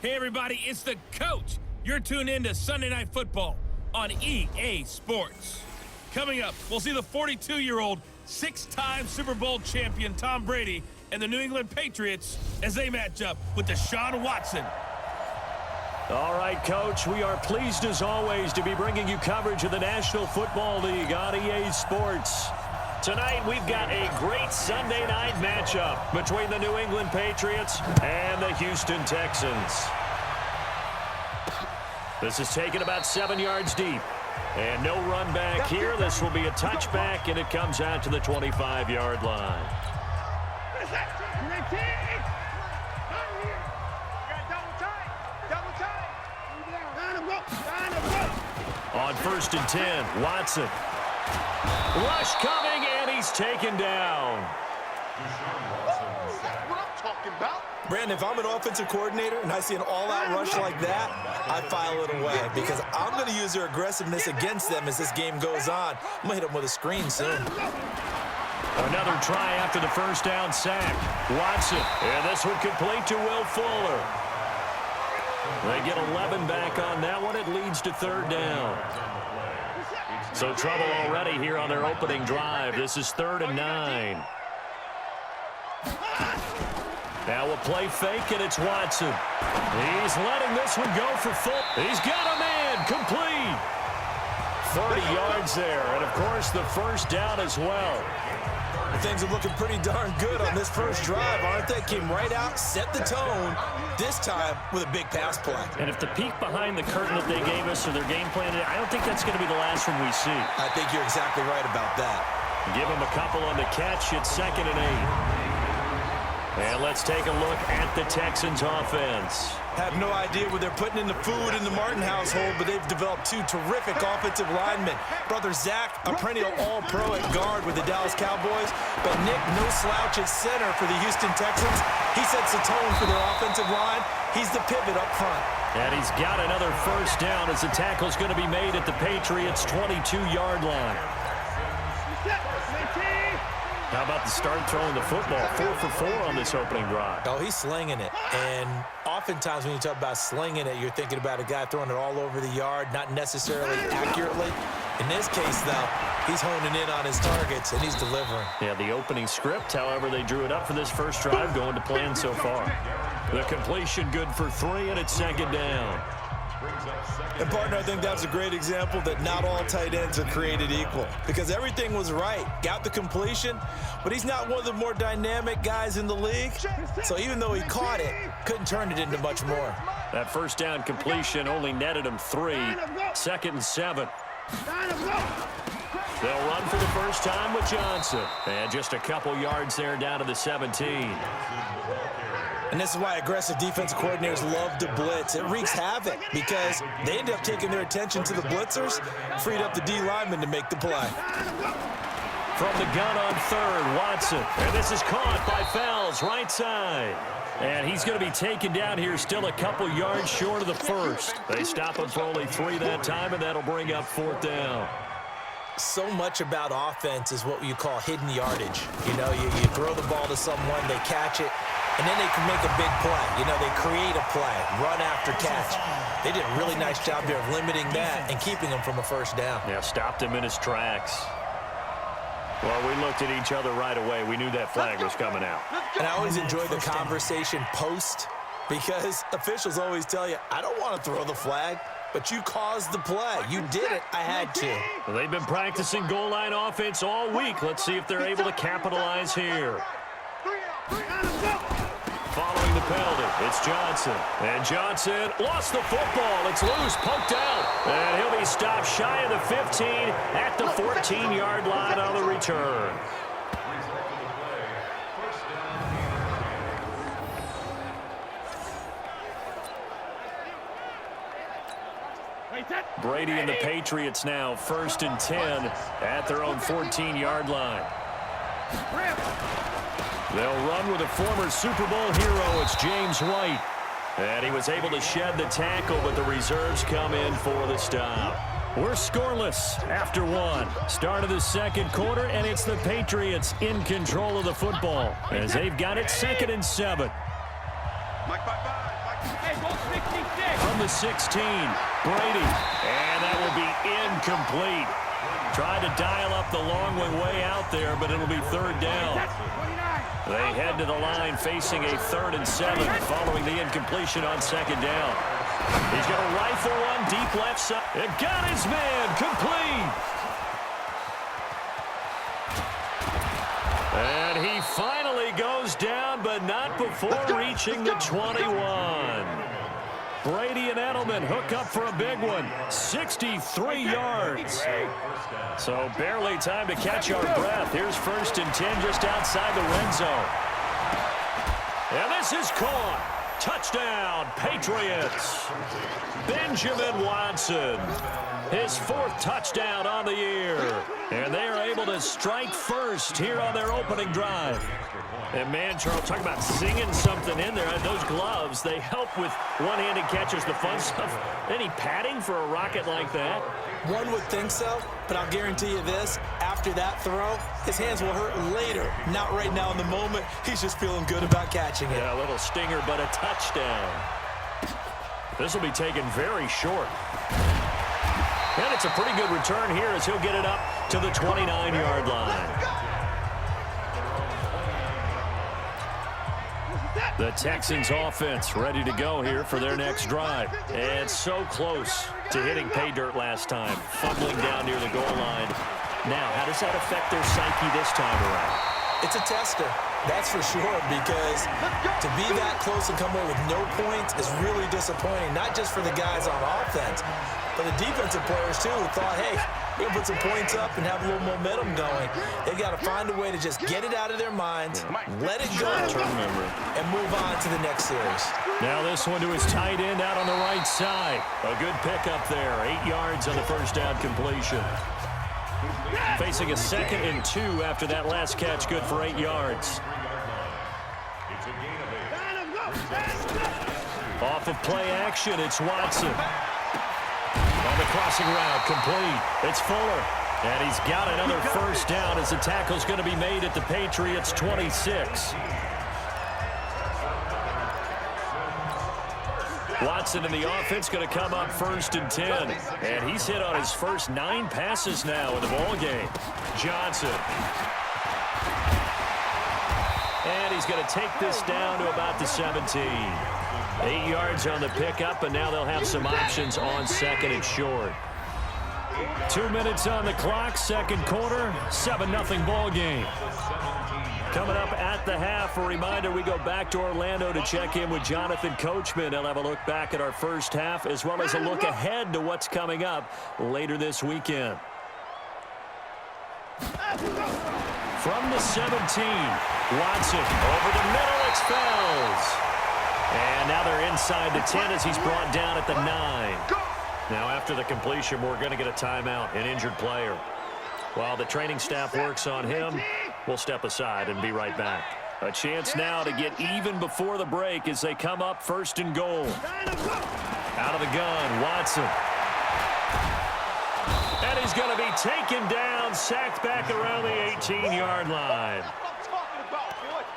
Hey everybody, it's the coach. You're tuned in to Sunday Night Football on EA Sports. Coming up, we'll see the 42-year-old, six-time Super Bowl champion Tom Brady and the New England Patriots as they match up with Deshaun Watson. All right, Coach, we are pleased as always to be bringing you coverage of the National Football League on EA Sports. Tonight, we've got a great Sunday night matchup between the New England Patriots and the Houston Texans. This is taken about 7 yards deep. And no run back here. This will be a touchback, and it comes out to the 25-yard line. On 1st and 10, Watson. Rush coming, and he's taken down. That's what I'm talking about. Brandon, if I'm an offensive coordinator and I see an all-out rush like that, I file it away because I'm going to use their aggressiveness against them as this game goes on. I'm going to hit them with a screen soon. Another try after the first down sack. Watson, and this one complete to Will Fuller. They get 11 back on that one. It leads to 3rd down. So trouble already here on their opening drive. This is 3rd and 9. Now a play fake, and it's Watson. He's letting this one go for full. He's got a man complete. 30 yards there, and of course the first down as well. Things are looking pretty darn good on this first drive, aren't they? Came right out, set the tone, this time with a big pass play. And if the peek behind the curtain that they gave us or their game plan, I don't think that's going to be the last one we see. I think you're exactly right about that. Give him a couple on the catch. It's 2nd and 8. And let's take a look at the Texans offense. Have no idea where they're putting in the food in the Martin household, but they've developed two terrific offensive linemen. Brother Zach, a perennial all-pro at guard with the Dallas Cowboys, but Nick, no slouch at center for the Houston Texans. He sets the tone for their offensive line. He's the pivot up front. And he's got another first down as the tackle's going to be made at the Patriots' 22-yard line. How about the start throwing the football? 4 for 4 on this opening drive. Oh, he's slinging it. And oftentimes when you talk about slinging it, you're thinking about a guy throwing it all over the yard, not necessarily accurately. In this case, though, he's honing in on his targets, and he's delivering. Yeah, the opening script, however, they drew it up for this first drive, going to plan so far. The completion good for 3, and it's 2nd down. And, partner, I think that's a great example that not all tight ends are created equal because everything was right. Got the completion, but he's not one of the more dynamic guys in the league. So even though he caught it, couldn't turn it into much more. That first down completion only netted him 3. 2nd and 7. They'll run for the first time with Johnson. And just a couple yards there down to the 17. And this is why aggressive defensive coordinators love to blitz. It wreaks havoc because they end up taking their attention to the blitzers, freed up the D lineman to make the play. From the gun on 3rd, Watson. And this is caught by Fells, right side. And he's going to be taken down here, still a couple yards short of the first. They stop him for only 3 that time, and that'll bring up 4th down. So much about offense is what you call hidden yardage. You know, you throw the ball to someone, they catch it, and then they can make a big play. You know, they create a play, run after catch. They did a really nice job there of limiting that and keeping him from a first down. Yeah, stopped him in his tracks. Well, we looked at each other right away. We knew that flag was coming out. And I always enjoy the conversation post because officials always tell you, I don't want to throw the flag, but you caused the play. You did it. I had to. Well, they've been practicing goal line offense all week. Let's see if they're able to capitalize here. Following the penalty, it's Johnson. And Johnson lost the football. It's loose, poked out. And he'll be stopped shy of the 15 at the 14-yard line on the return. Brady and the Patriots now 1st and 10 at their own 14-yard line. They'll run with a former Super Bowl hero. It's James White. And he was able to shed the tackle, but the reserves come in for the stop. We're scoreless after 1. Start of the 2nd quarter, and it's the Patriots in control of the football as they've got it 2nd and 7. Mike, hey, go stick from the 16. Brady, and that will be incomplete. Tried to dial up the long one way out there, but it'll be third down. They head to the line facing a 3rd and 7 following the incompletion on 2nd down. He's going to rifle one deep left side. It got his man complete. And he finally goes down, but not before reaching the 21. Brady and Edelman hook up for a big one. 63 yards. So barely time to catch our breath. Here's 1st and 10 just outside the red zone. And this is caught. Touchdown, Patriots. Benjamin Watson. His 4th touchdown on the year. And they are able to strike first here on their opening drive. And man, Charles, talk about singing something in there. Those gloves, they help with one-handed catches, the fun stuff. Any padding for a rocket like that? One would think so, but I'll guarantee you this. After that throw, his hands will hurt later. Not right now in the moment. He's just feeling good about catching it. Yeah, a little stinger, but a touchdown. This will be taken very short. And it's a pretty good return here as he'll get it up to the 29-yard line. The Texans offense ready to go here for their next drive. And so close to hitting pay dirt last time, fumbling down near the goal line. Now, how does that affect their psyche this time around? It's a tester, that's for sure, because to be that close and come away with no points is really disappointing, not just for the guys on offense, but the defensive players, too, who thought, hey, we're going to put some points up and have a little momentum going. They've got to find a way to just get it out of their minds, let it go, and move on to the next series. Now this one to his tight end out on the right side. A good pickup there, 8 yards on the first down completion. Facing a 2nd and 2 after that last catch, good for 8 yards. Off of play action, it's Watson. On the crossing route, complete. It's Fuller. And he's got another first down as the tackle's going to be made at the Patriots' 26. Watson in the offense going to come up 1st and 10. And he's hit on his first 9 passes now in the ball game. Johnson. And he's going to take this down to about the 17. 8 yards on the pickup, and now they'll have some options on 2nd and short. 2 minutes on the clock, 2nd quarter, 7-0 ball game. Coming up at the half, a reminder, we go back to Orlando to check in with Jonathan Coachman. He'll have a look back at our first half, as well as a look ahead to what's coming up later this weekend. From the 17, Watson over the middle, expels. And now they're inside the 10 as he's brought down at the 9. Now after the completion, we're going to get a timeout, an injured player. While the training staff works on him, we'll step aside and be right back. A chance now to get even before the break as they come up 1st and goal. Out of the gun, Watson. And he's going to be taken down, sacked back around the 18-yard line.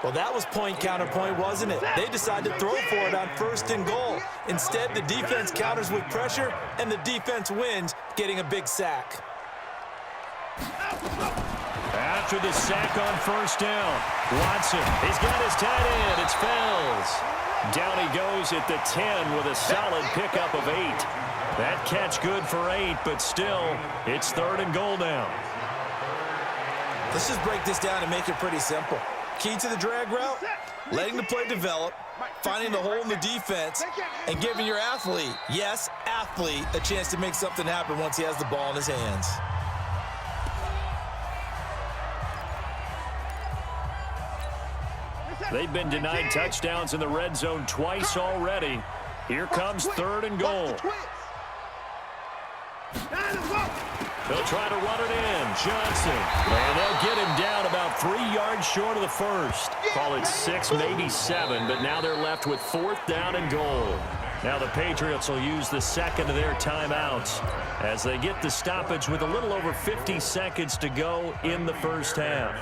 Well, that was point counterpoint, wasn't it? They decided to throw for it on 1st and goal. Instead, the defense counters with pressure, and the defense wins, getting a big sack. After the sack on 1st down, Watson, he's got his tight end. It's Fells. Down he goes at the 10 with a solid pickup of 8. That catch good for 8, but still, it's 3rd and goal now. Let's just break this down and make it pretty simple. Key to the drag route, letting the play develop, finding the hole in the defense, and giving your athlete, yes, athlete, a chance to make something happen once he has the ball in his hands. They've been denied touchdowns in the red zone twice already. Here comes 3rd and goal. They'll try to run it in. Johnson. And they'll get him down about 3 yards short of the first. Call it 6, maybe 7, but now they're left with 4th down and goal. Now the Patriots will use the 2nd of their timeouts as they get the stoppage with a little over 50 seconds to go in the first half.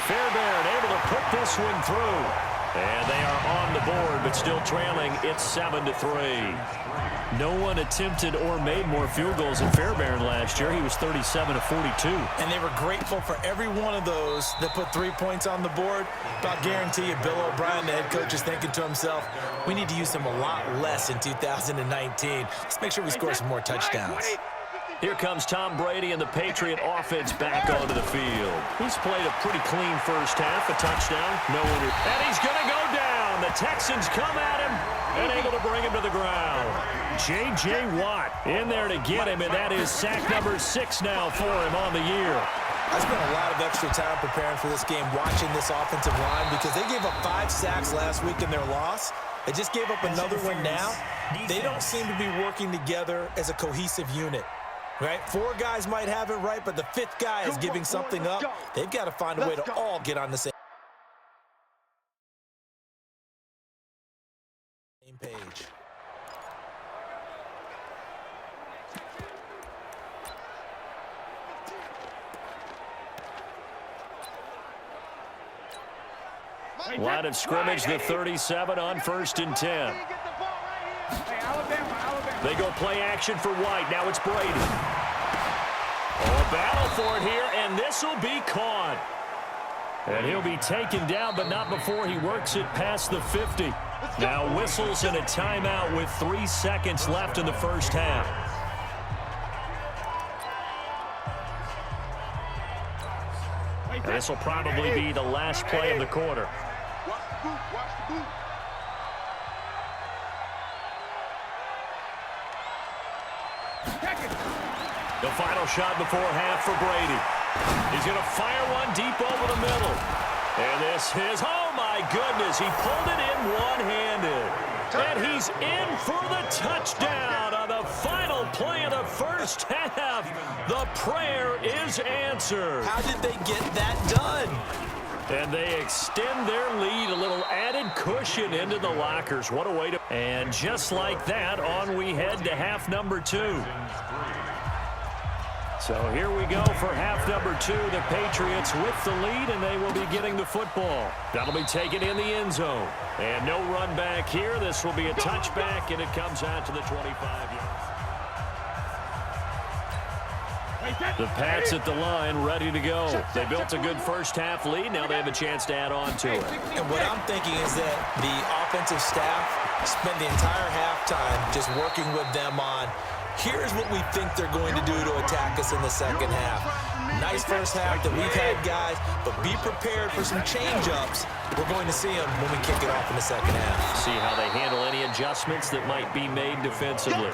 Fairbairn able to put this one through. And they are on the the board, but still trailing. It's 7-3. No one attempted or made more field goals than Fairbairn last year. He was 37 of 42. And they were grateful for every one of those that put 3 points on the board. But I'll guarantee you, Bill O'Brien, the head coach, is thinking to himself, we need to use him a lot less in 2019. Let's make sure we score some more touchdowns. Here comes Tom Brady and the Patriot offense back onto the field. He's played a pretty clean first half, a touchdown, no inter. And he's going to go down. The Texans come at him and able to bring him to the ground. J.J. Watt in there to get him, and that is sack number 6 now for him on the year. I spent a lot of extra time preparing for this game, watching this offensive line, because they gave up 5 sacks last week in their loss. They just gave up another one now. They don't seem to be working together as a cohesive unit. Right? 4 guys might have it right, but the 5th guy is giving something up. They've got to find a way to all get on the same page. Line of scrimmage, the 37 on 1st and 10. They go play action for White. Now it's Brady. Oh, a battle for it here, and this will be caught. And he'll be taken down, but not before he works it past the 50. Now whistles and a timeout with 3 seconds left in the first half. This will probably be the last play of the quarter. The final shot before half for Brady. He's going to fire one deep over the middle. And this is, oh my goodness, he pulled it in one-handed. And he's in for the touchdown on the final play of the first half. The prayer is answered. How did they get that done? And they extend their lead, a little added cushion into the lockers. What a way to... And just like that, on we head to half number 2. So here we go for half number 2. The Patriots with the lead, and they will be getting the football. That'll be taken in the end zone. And no run back here. This will be a touchback, and it comes out to the 25-yard. The Pats at the line, ready to go. They built a good first half lead. Now they have a chance to add on to it. And what I'm thinking is that the offensive staff spent the entire halftime just working with them on, here's what we think they're going to do to attack us in the second half. Nice first half that we've had, guys, but be prepared for some change-ups. We're going to see them when we kick it off in the second half. See how they handle any adjustments that might be made defensively.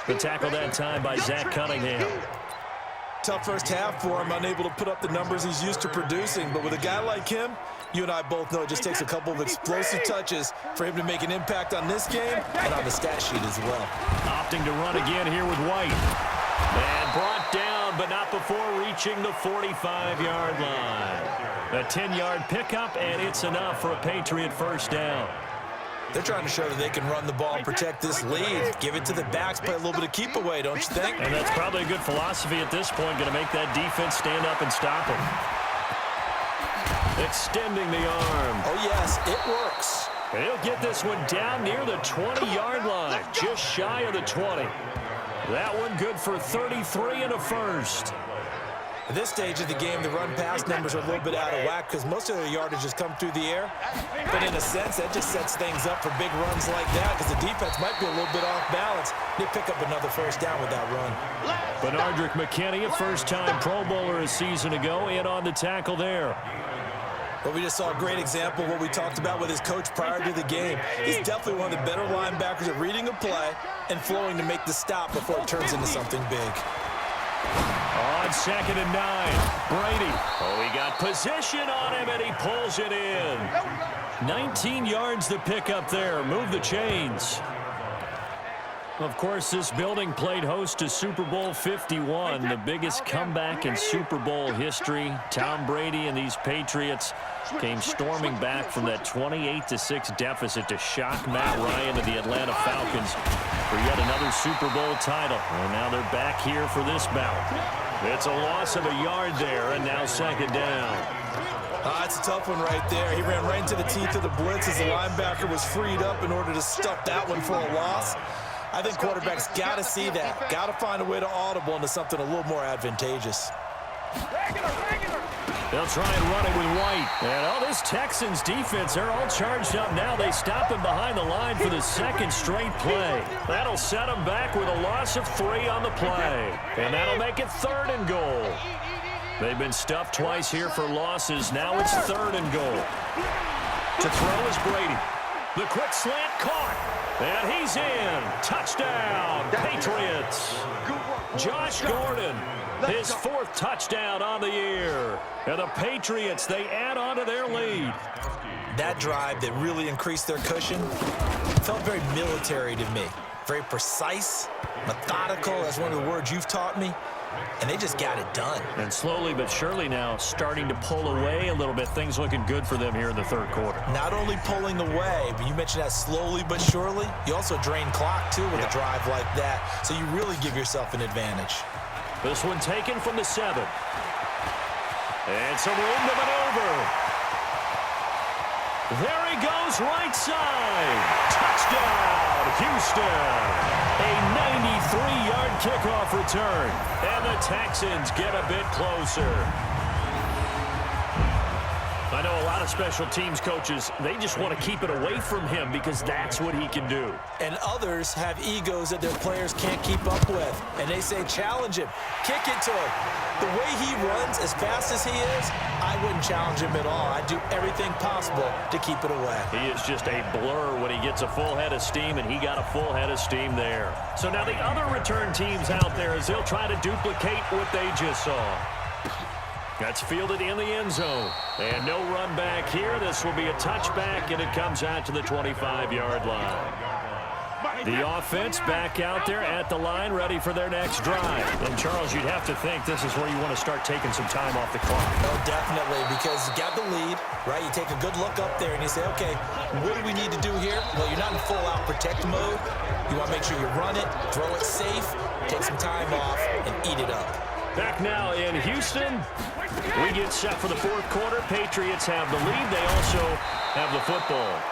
The tackle that time by Zach Cunningham. Tough first half for him, unable to put up the numbers he's used to producing. But with a guy like him, you and I both know it just takes a couple of explosive touches for him to make an impact on this game and on the stat sheet as well. Opting to run again here with White. And brought down, but not before reaching the 45-yard line. A 10-yard pickup, and it's enough for a Patriot first down. They're trying to show that they can run the ball and protect this lead. Give it to the backs, play a little bit of keep away, don't you think? And that's probably a good philosophy at this point, going to make that defense stand up and stop him. Extending the arm. Oh, yes, it works. And he'll get this one down near the 20-yard line, just shy of the 20. That one good for 33 and a first. At this stage of the game, the run-pass numbers are a little bit out of whack because most of their yardage has come through the air. But in a sense, that just sets things up for big runs like that because the defense might be a little bit off balance. They pick up another first down with that run. Benardrick McKinney, a first-time Pro Bowler a season ago, in on the tackle there. But we just saw a great example of what we talked about with his coach prior to the game. He's definitely one of the better linebackers at reading a play and flowing to make the stop before it turns into something big. On 2nd and 9, Brady. Oh, he got position on him, and he pulls it in. 19 yards to pick up there. Move the chains. Of course, this building played host to Super Bowl 51, the biggest comeback in Super Bowl history. Tom Brady and these Patriots came storming back from that 28-6 deficit to shock Matt Ryan and the Atlanta Falcons for yet another Super Bowl title. And now they're back here for this bout. It's a loss of a yard there, and now 2nd down. That's a tough one right there. He ran right into the teeth of the blitz as the linebacker was freed up in order to stuff that one for a loss. I think quarterbacks got to see that. Got to find a way to audible into something a little more advantageous. They'll try and run it with White. And this Texans defense, they're all charged up now. They stop him behind the line for the second straight play. That'll set him back with a loss of 3 on the play. And that'll make it 3rd and goal. They've been stuffed twice here for losses. Now it's 3rd and goal. To throw is Brady. The quick slant caught. And he's in. Touchdown, Patriots. Josh Gordon, his 4th touchdown on the year. And the Patriots, they add on to their lead. That drive that really increased their cushion felt very military to me. Very precise, methodical, that's one of the words you've taught me. And they just got it done. And slowly but surely now starting to pull away a little bit. Things looking good for them here in the 3rd quarter. Not only pulling away, but you mentioned that slowly but surely. You also drain clock, too, with a drive like that. So you really give yourself an advantage. This one taken from the 7. And some room to maneuver. There he goes, right side. Touchdown, Houston. A 93-yard kickoff return. And the Texans get a bit closer. I know a lot of special teams coaches, they just want to keep it away from him because that's what he can do. And others have egos that their players can't keep up with. And they say, challenge him, kick it to him. The way he runs, as fast as he is, I wouldn't challenge him at all. I'd do everything possible to keep it away. He is just a blur when he gets a full head of steam, and he got a full head of steam there. So now the other return teams out there, as they'll try to duplicate what they just saw. That's fielded in the end zone. And no run back here. This will be a touchback, and it comes out to the 25-yard line. The offense back out there at the line, ready for their next drive. And, Charles, you'd have to think this is where you want to start taking some time off the clock. Oh, definitely, because you got the lead, right? You take a good look up there, and you say, okay, what do we need to do here? Well, you're not in full-out protect mode. You want to make sure you run it, throw it safe, take some time off, and eat it up. Back now in Houston. We get set for the 4th quarter. Patriots have the lead. They also have the football.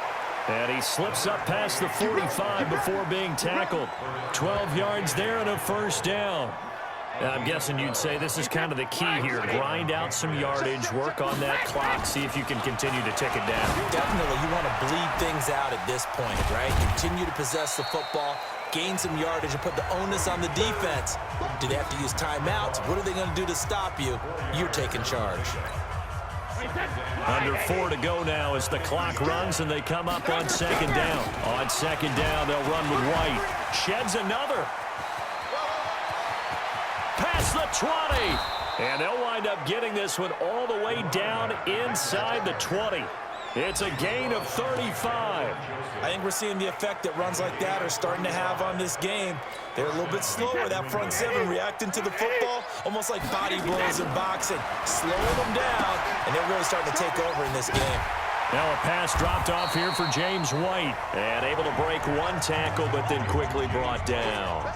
And he slips up past the 45 before being tackled. 12 yards there and a 1st down. I'm guessing you'd say this is kind of the key here. Grind out some yardage, work on that clock, see if you can continue to tick it down. Definitely, you want to bleed things out at this point, right? Continue to possess the football, gain some yardage, and put the onus on the defense. Do they have to use timeouts? What are they going to do to stop you? You're taking charge. Under 4 to go now as the clock runs, and they come up on 2nd down. On 2nd down, they'll run with White. Sheds another. Past the 20. And they'll wind up getting this one all the way down inside the 20. It's a gain of 35. I think we're seeing the effect that runs like that are starting to have on this game. They're a little bit slower, that front 7, reacting to the football, almost like body blows in boxing, slowing them down, and they're really starting to take over in this game. Now a pass dropped off here for James White, and able to break 1 tackle, but then quickly brought down.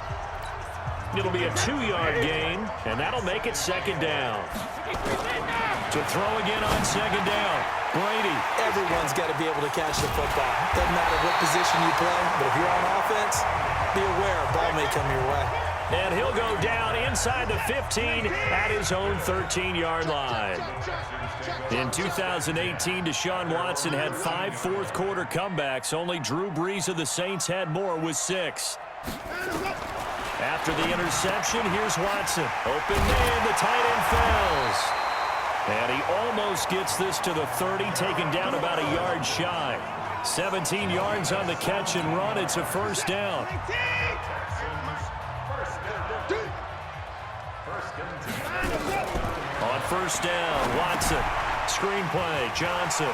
It'll be a 2-yard gain, and that'll make it 2nd down. To throw again on 2nd down. Brady. Everyone's got to be able to catch the football. Doesn't matter what position you play, but if you're on offense, be aware a ball may come your way. And he'll go down inside the 15 at his own 13-yard line. In 2018, Deshaun Watson had 5 fourth-quarter comebacks. Only Drew Brees of the Saints had more with 6. After the interception, here's Watson. Open man, the tight end falls. And he almost gets this to the 30, taken down about a yard shy. 17 yards on the catch and run. It's a 1st down. On 1st down, Watson. Screen play, Johnson.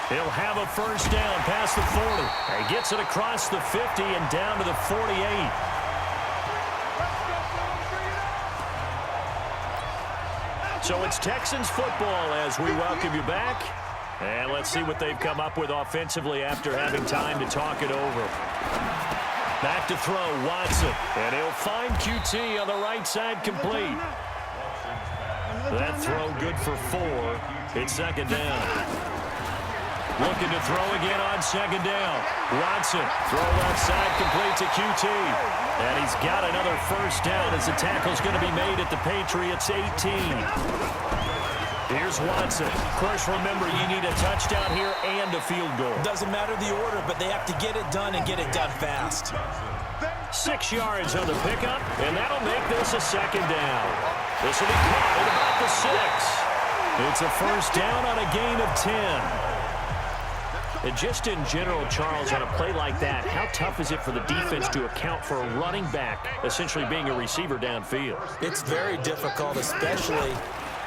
He'll have a 1st down past the 40. He gets it across the 50 and down to the 48. So it's Texans football as we welcome you back. And let's see what they've come up with offensively after having time to talk it over. Back to throw, Watson. And he'll find QT on the right side complete. That throw good for 4. It's second down. Looking to throw again on second down. Watson, throw left side, complete to QT. And he's got another first down as the tackle's going to be made at the Patriots 18. Here's Watson. Of course, remember, you need a touchdown here and a field goal. Doesn't matter the order, but they have to get it done and get it done fast. 6 yards on the pickup, and that'll make this a second down. This will be caught at about the 6. It's a first down on a gain of 10. And just in general, Charles, on a play like that, how tough is it for the defense to account for a running back essentially being a receiver downfield? It's very difficult, especially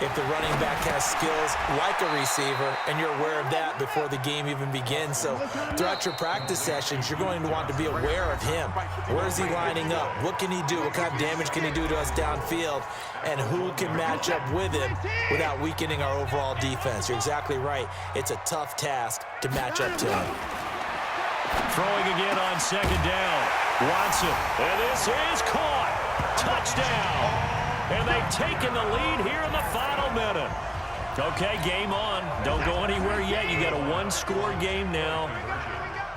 if the running back has skills like a receiver, and you're aware of that before the game even begins. So throughout your practice sessions, you're going to want to be aware of him. Where is he lining up? What can he do? What kind of damage can he do to us downfield? And who can match up with him without weakening our overall defense? You're exactly right. It's a tough task to match up to him. Throwing again on second down. Watson, and this is caught. Touchdown. And they've taken the lead here in the final minute. Okay, game on. Don't go anywhere yet. You got a one-score game now.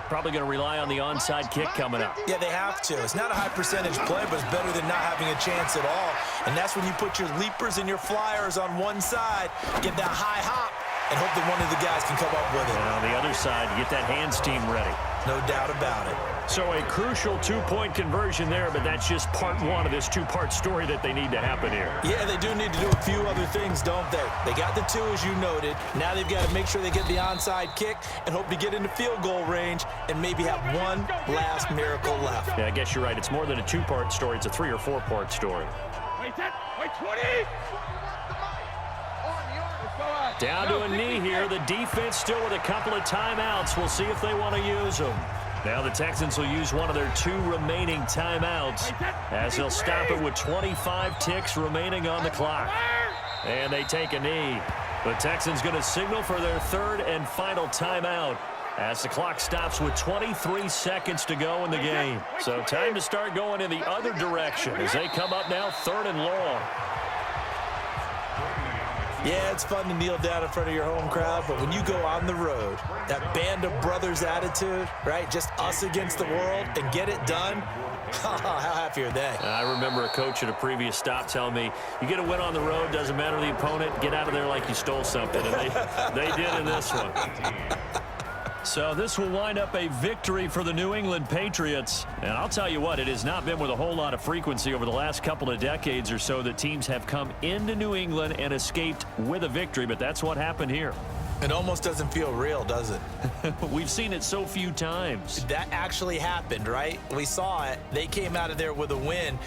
Probably going to rely on the onside kick coming up. Yeah, they have to. It's not a high percentage play, but it's better than not having a chance at all. And that's when you put your leapers and your flyers on one side, get that high hop, and hope that one of the guys can come up with it. And on the other side, get that hands team ready. No doubt about it. So a crucial two-point conversion there, but that's just part one of this two-part story that they need to happen here. Yeah, they do need to do a few other things, don't they? They got the 2, as you noted. Now they've got to make sure they get the onside kick and hope to get into field goal range and maybe have one last miracle left. Yeah, I guess you're right. It's more than a two-part story. It's a 3- or 4-part story. Wait 20! Down to a knee here. The defense still with a couple of timeouts. We'll see if they want to use them. Now the Texans will use one of their 2 remaining timeouts as they'll stop it with 25 ticks remaining on the clock. And they take a knee. The Texans going to signal for their 3rd and final timeout as the clock stops with 23 seconds to go in the game. So time to start going in the other direction as they come up now 3rd and long. Yeah, it's fun to kneel down in front of your home crowd, but when you go on the road, that band of brothers attitude, right, just us against the world, and get it done, how happy are they? I remember a coach at a previous stop telling me, you get a win on the road, doesn't matter the opponent, get out of there like you stole something, and they did in this one. So this will wind up a victory for the New England Patriots. And I'll tell you what, it has not been with a whole lot of frequency over the last couple of decades or so that teams have come into New England and escaped with a victory, but that's what happened here. It almost doesn't feel real, does it? We've seen it so few times. That actually happened, right? We saw it. They came out of there with a win.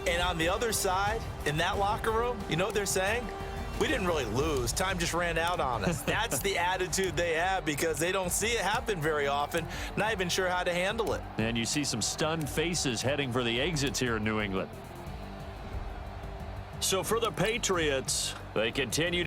And on the other side, in that locker room, you know what they're saying? We didn't really lose. Time just ran out on us. That's the attitude they have because they don't see it happen very often, not even sure how to handle it. And you see some stunned faces heading for the exits here in New England. So for the Patriots, they continue